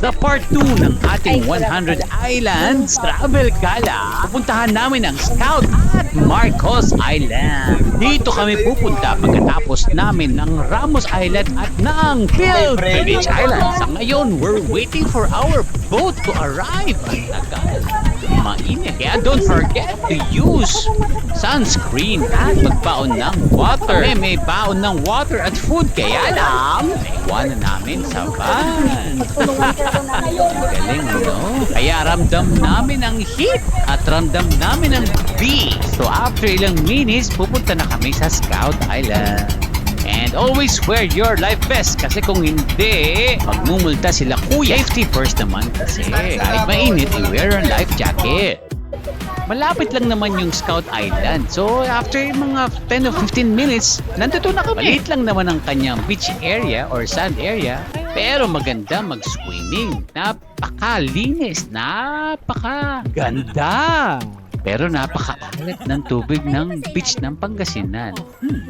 Sa part 2 ng ating 100 Islands Travel Gala, pupuntahan namin ang Scout at Marcos Island. Dito kami pupunta pagkatapos namin ng Ramos Island at ng Pilgrimage Island. Sa ngayon, we're waiting for our boat to arrive. Ang tagal. Mainit. Kaya don't forget to use sunscreen at magbaon ng water. May baon ng water at food. Kaya lang, naiwanan namin sa van. Galing, no? Kaya ramdam namin ang heat at ramdam namin ang beach. So after ilang minutes, pupunta na kami sa Scout Island. And always wear your life vest kasi kung hindi, magmumulta sila kuya. Safety first naman kasi kahit mainit, i-wear ang life jacket. Malapit lang naman yung Scout Island. So after mga 10 or 15 minutes, nandito na kami. Maliit lang naman ang kanyang beach area or sand area. Pero maganda mag-swimming. Napakalinis, napakaganda. Pero napakaalat ng tubig ng beach ng Pangasinan.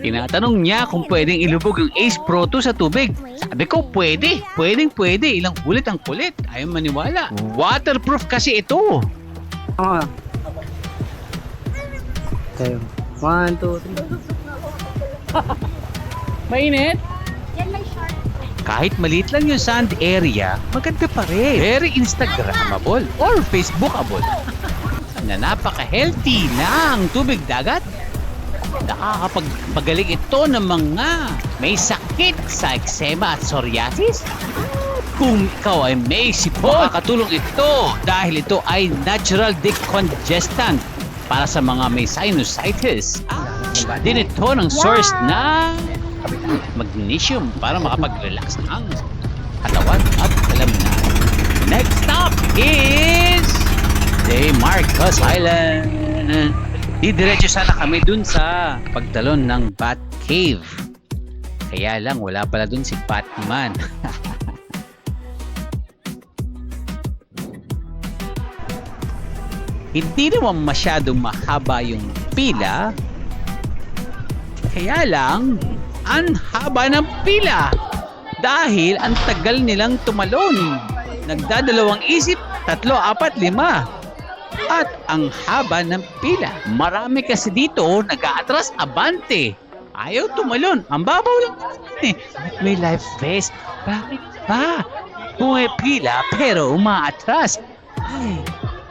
Tinatanong niya kung pwedeng ilubog ang Ace Pro 2 sa tubig. Sabi ko, pwede. Pwedeng. Ilang kulit ang kulit. Ayaw maniwala. Waterproof kasi ito. Okay. 1, 2, 3. Mainit? Yan may shark. Kahit maliit lang yung sand area, maganda pa rin. Very Instagrammable or Facebookable. Na napaka-healthy na ang tubig dagat. Nakakapagpagaling ito ng mga may sakit sa eczema at psoriasis. Kung ikaw ay may sipon, makakatulong ito dahil ito ay natural decongestant para sa mga may sinusitis. Din ito ng source na magnesium para makapag-relax ang katawan at alam na. Next stop is Marcos Island. Didiretso sana kami dun sa pagtalon ng Bat Cave. Kaya lang wala pala dun si Batman. Hindi naman masyadong mahaba yung pila. Kaya lang, ang haba ng pila. Dahil ang tagal nilang tumalon. Nagdadalawang isip, 3, 4, 5. At ang haba ng pila. Marami kasi dito nag-aatras abante. Ayaw tumalon. Ang babaw lang eh. May life vest. Bakit ba? Pumipila pero umaatras. Ay,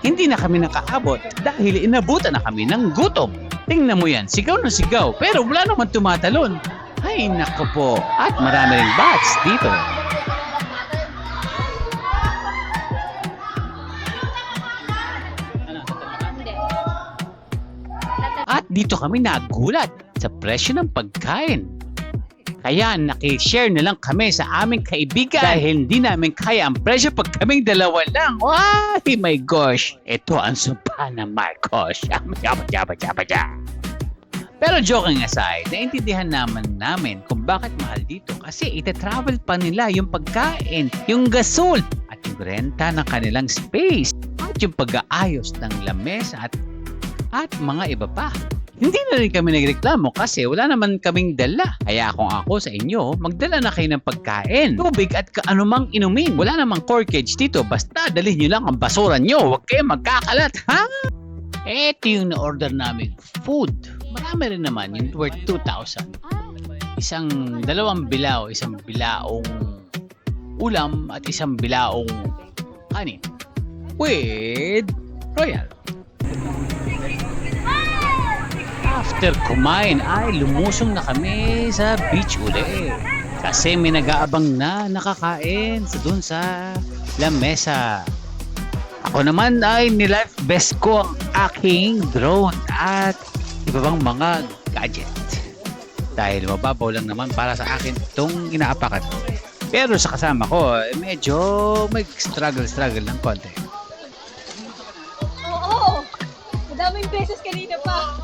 hindi na kami nakaabot dahil inabutan na kami ng gutom. Tingnan mo yan, sigaw na sigaw pero wala naman tumatalon. Ay nako po. At marami ring bats dito. At dito kami nagulat sa presyo ng pagkain. Kaya nakishare na lang kami sa aming kaibigan dahil hindi namin kaya ang presyo pag kaming dalawa lang. Ay my gosh! Ito ang sumpa ng Marcos. Pero joking aside, naintindihan namin kung bakit mahal dito kasi itatravel pa nila yung pagkain, yung gasol, at yung renta ng kanilang space, at yung pag-aayos ng lamesa at mga iba pa. Hindi na rin kami nagreklamo kasi wala naman kaming dala. Kaya kung ako sa inyo, magdala na kayo ng pagkain, tubig at kaanumang inumin. Wala namang corkage dito, basta dalhin nyo lang ang basura nyo. Huwag kayo magkakalat, ha? Ito yung na-order namin food. Marami rin naman, yung worth 2,000. Dalawang bilao, isang bilaong ulam at isang bilaong kanin. With Royal. After kumain ay lumusong na kami sa beach uli. Kasi may nag-aabang na nakakain dun sa lamesa. Ako naman ay nilife vest ko ang aking drone at iba bang mga gadget. Dahil mababaw lang naman para sa akin itong inaapakan. Pero sa kasama ko, medyo may struggle ng konti. Oo! Madaming beses kanina pa.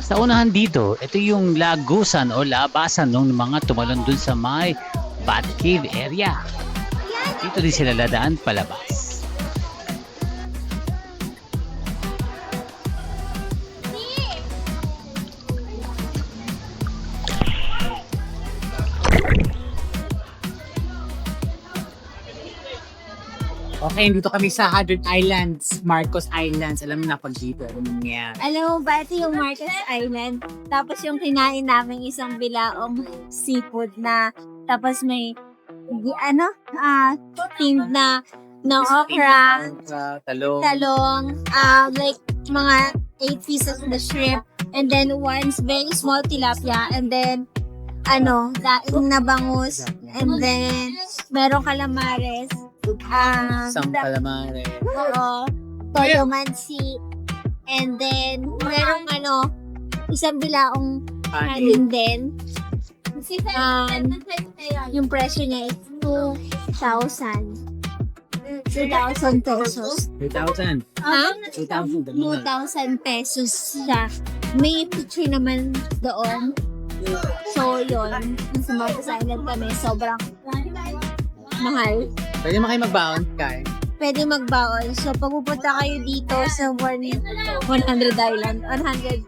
Sa unahan dito, ito yung lagusan o labasan ng mga tumalon dun sa may Bat Cave area. Dito din sila ladaan palabas. Okay, dito kami sa 100 Islands, Marcos Islands. Alam mo na pag dito. Yan. Alam mo ba, ito yung Marcos Island. Tapos yung kinain namin isang bilaong seafood na, tapos may, themed na okra, talong, like mga 8 pieces of the shrimp, and then one very small tilapia, and then daing na bangus, and then merong calamares, Isang calamari. oo, toyo mansi, and then merong isang bilaong kanin din. Yung presyo niya is 2,000 pesos. 2,000. Ha? 2,000. 2,000 pesos siya. May picture naman doon. So, yun. Sa Marcos Island kami, sobrang mahal. Pwede mo kayo magbaon, Kai. Pwede magbaon. So, pag pupunta kayo dito sa 100 Island, 100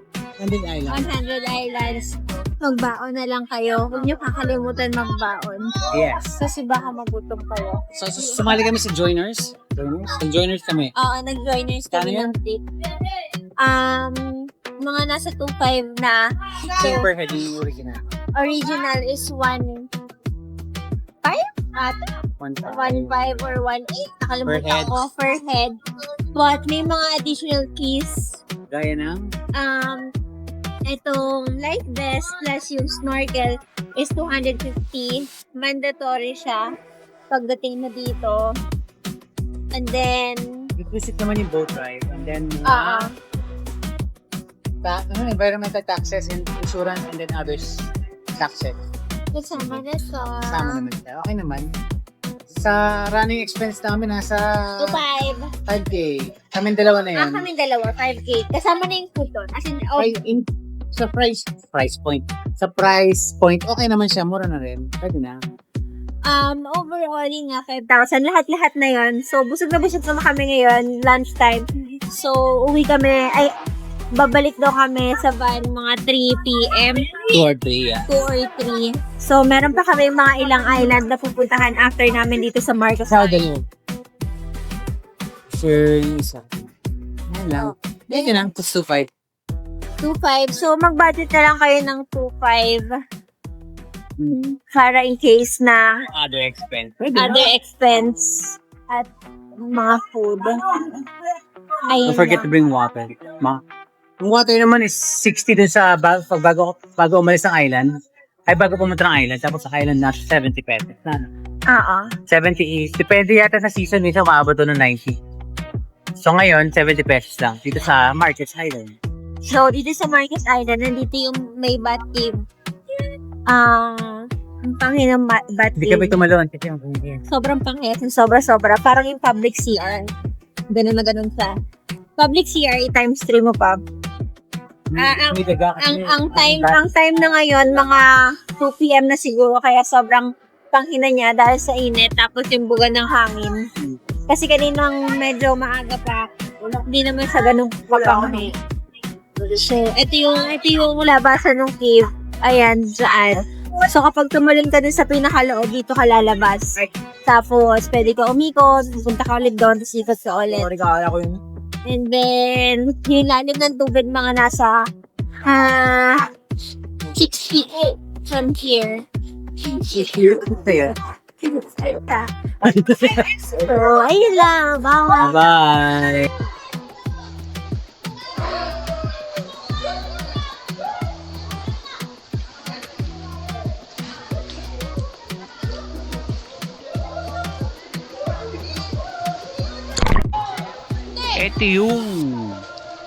Island. 100 Islands, magbaon na lang kayo. Huwag niyo kakalimutan magbaon. Yes. Kasi baka magutom kayo. So, sumali kami sa joiners. Joiners kami. Oo, nag-joiners kami Kano yun? ng trip. Mga nasa 2,500 na. So, Per head yung original. original is 1,500 ata? 1,500 or 1,800. Nakalimutan Per head. ko. Per head. But may mga additional keys. Gaya ng Itong life vest plus yung snorkel is 250. Mandatory siya pagdating na dito. And then, visit naman yung boat ride. And then, environmental taxes and insurance and then others taxes. kasama na to. Kasama naman siya. Okay naman. Sa running expense namin, nasa 2,500. 5K. Kami dalawa na yun. Kami dalawa, 5K. Kasama na yung food doon. As in, Sa price point. Sa price point, okay naman siya. Mura na rin. Pwede na. overall nga 5,000. Lahat-lahat na yon. So, busog na kami ngayon, lunchtime. So, uwi kami, babalik daw kami sa van mga 3 p.m. 2 or 3, yeah. 2 or 3. So, meron pa kami mga ilang island na pupuntahan after namin dito sa Marcos Sa Island. Sure, isa. Yan lang. Yan lang. 2.5. 2,500. So, mag-budget na lang kayo ng 2,500. Para in case na Other expense. other expense at mga food. Ayun Don't forget to lang. bring water. Yung water naman is 60 dun sa bago umalis ng island. Ay, bago pumunta ng island. Tapos sa island na 70 pesos. Oo. 70 is, depende yata sa season. Minsan maabot doon ng 90. So ngayon, 70 pesos lang. Dito sa Marcos Island. So, dito sa Marcos Island, nandito yung may bat cave. Ang pangit ng bat Hindi kami cave. tumalon kasi yung bungin. Sobrang pangit. Sobra-sobra. Parang yung public CR. Ganun na ganun sa public CR, times 3 mo pa. May daga kasi. Ang time na ngayon, mga 2 p.m. na siguro, kaya sobrang panghina niya dahil sa init, tapos yung buga ng hangin. Kasi kaninang medyo maaga pa, hindi naman sa ganung kapanghi. So, ito yung labasan ng cave. Ayan, dyan. So, kapag tumalon ka dun sa pinakaloob, dito ka lalabas. Tapos, pwede ka umikot, pupunta ka ulit doon, tapos ikot ka ulit. Sorry, kaya ko yun. And then, yung lalim ng tubig mga nasa 6 feet from here. Kaya. So, ayun lang. Bawal. Bye! Ito yung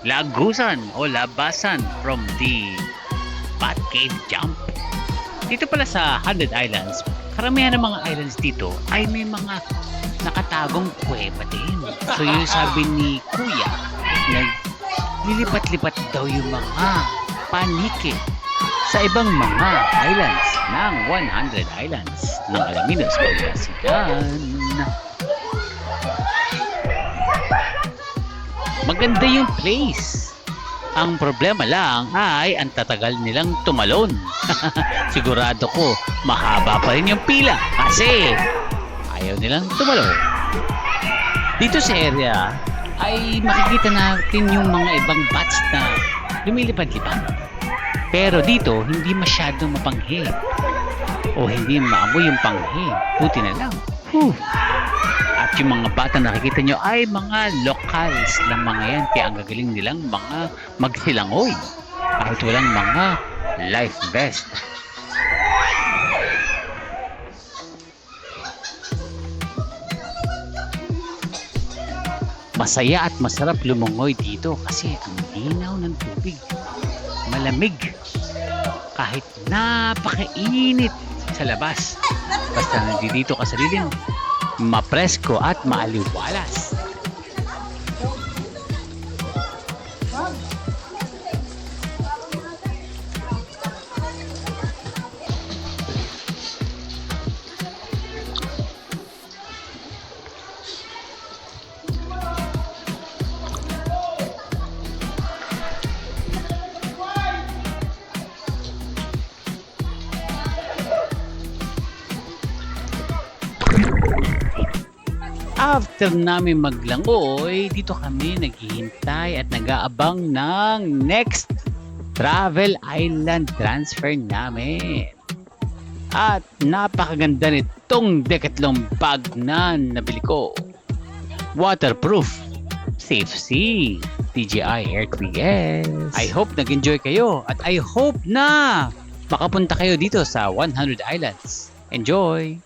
lagusan o labasan from the Bat Cave Jump. Dito pala sa 100 Islands, karamihan ng mga islands dito ay may mga nakatagong kuweba din. So yung sabi ni Kuya, naglilipat-lipat daw yung mga paniki sa ibang mga islands ng 100 Islands ng Alaminos, Pangasinan. Maganda yung place. Ang problema lang ay ang tatagal nilang tumalon. Sigurado ko, mahaba pa rin yung pila kasi ayaw nilang tumalon. Dito sa area ay makikita natin yung mga ibang bats na lumilipad-lipad. Pero dito, hindi masyadong mapanghi. O hindi maamoy yung panghi. Buti na lang. Whew. At yung mga bata nakikita nyo ay mga locals lang mga yan. Kaya ang gagaling nilang mga magsilangoy. Kahit walang mga life vest. Masaya at masarap lumungoy dito kasi ang linaw ng tubig. Malamig. Kahit napakainit sa labas. Basta nandito ka sa lilim, mapresko at maaliwalas. After namin maglangoy, dito kami naghihintay at nag-aabang ng next travel island transfer namin. At napakaganda nitong Decathlon bag na nabili ko. Waterproof, safe sea, DJI Air 3S. I hope nag-enjoy kayo at I hope na makapunta kayo dito sa 100 Islands. Enjoy!